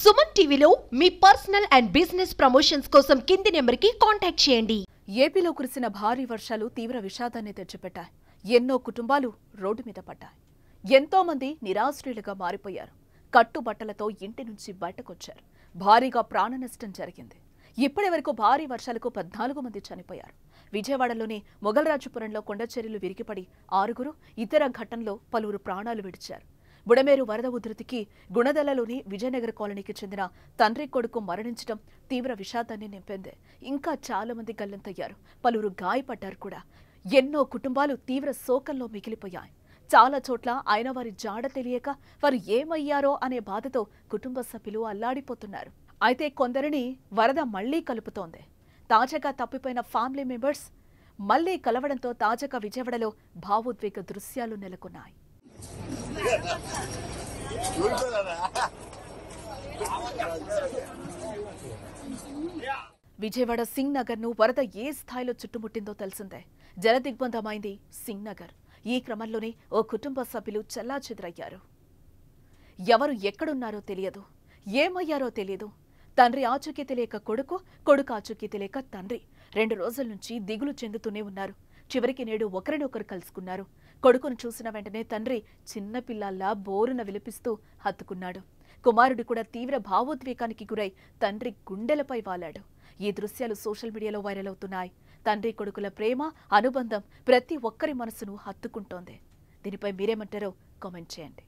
సుమన్ టీవీలో మీ personal and business promotions కోసం కింది నెంబర్కి కాంటాక్ట్ చేయండి. ఏపీలో కురిసిన భారీ వర్షాలు తీవ్ర విషాదాన్ని తెచ్చిపెట్టాయి. ఎన్నో కుటుంబాలు రోడ్డు మీద పడ్డాయి. ఎంతో మంది నిరాశ్రయులుగా మారిపోయారు. కట్టుబట్టలతో ఇంటి నుంచి బయటకొచ్చారు. భారీగా ప్రాణ నష్టం జరిగింది. ఇప్పటి వరకు భారీ వర్షాలకు 14 మంది చనిపోయారు. విజయవాడలోని మొగల్రాజుపురంలో కొండచెరువులు విరిగిపడి 6, ఇతర ఘటనలో పలువురు ప్రాణాలు విడిచారు. బుడమేరు వరద ఉధృతికి గుణదలలోని విజయనగర కాలనీకి చెందిన తండ్రి కొడుకు మరణించడం తీవ్ర విషాదాన్ని నింపింది. ఇంకా చాలా మంది గల్లంతయ్యారు. పలువురు గాయపడ్డారు కూడా. ఎన్నో కుటుంబాలు తీవ్ర శోకంలో మిగిలిపోయాయి. చాలా చోట్ల ఆయన వారి జాడ తెలియక వారు ఏమయ్యారో అనే బాధతో కుటుంబ సభ్యులు అల్లాడిపోతున్నారు. అయితే కొందరిని వరద మళ్లీ కలుపుతోంది. తాజాగా తప్పిపోయిన ఫ్యామిలీ మెంబర్స్ మళ్లీ కలవడంతో తాజాగా విజయవాడలో భావోద్వేగ దృశ్యాలు నెలకొన్నాయి. విజయవాడ సింగ్ నగర్ ను వరద ఏ స్థాయిలో చుట్టుముట్టిందో తెలిసిందే. జలదిగ్బంధమైంది సింగ్ నగర్. ఈ క్రమంలోనే ఓ కుటుంబ సభ్యులు చెల్లాచెదరయ్యారు. ఎవరు ఎక్కడున్నారో తెలియదు, ఏమయ్యారో తెలియదు. తండ్రి ఆచూకీ తెలియక కొడుకు, కొడుకు ఆచూకీ తెలియక తండ్రి 2 రోజుల నుంచి దిగులు చెందుతూనే ఉన్నారు. చివరికి నేడు ఒకరినొకరు కలుసుకున్నారు. కొడుకును చూసిన వెంటనే తండ్రి చిన్నపిల్లల్లా బోరున విలపిస్తూ హత్తుకున్నాడు. కుమారుడు కూడా తీవ్ర భావోద్వేగానికి గురై తండ్రి గుండెలపై వాలాడు. ఈ దృశ్యాలు సోషల్ మీడియాలో వైరల్ అవుతున్నాయి. తండ్రి కొడుకుల ప్రేమ, అనుబంధం ప్రతి ఒక్కరి మనసును హత్తుకుంటోంది. దీనిపై మీరేమంటారో కామెంట్ చేయండి.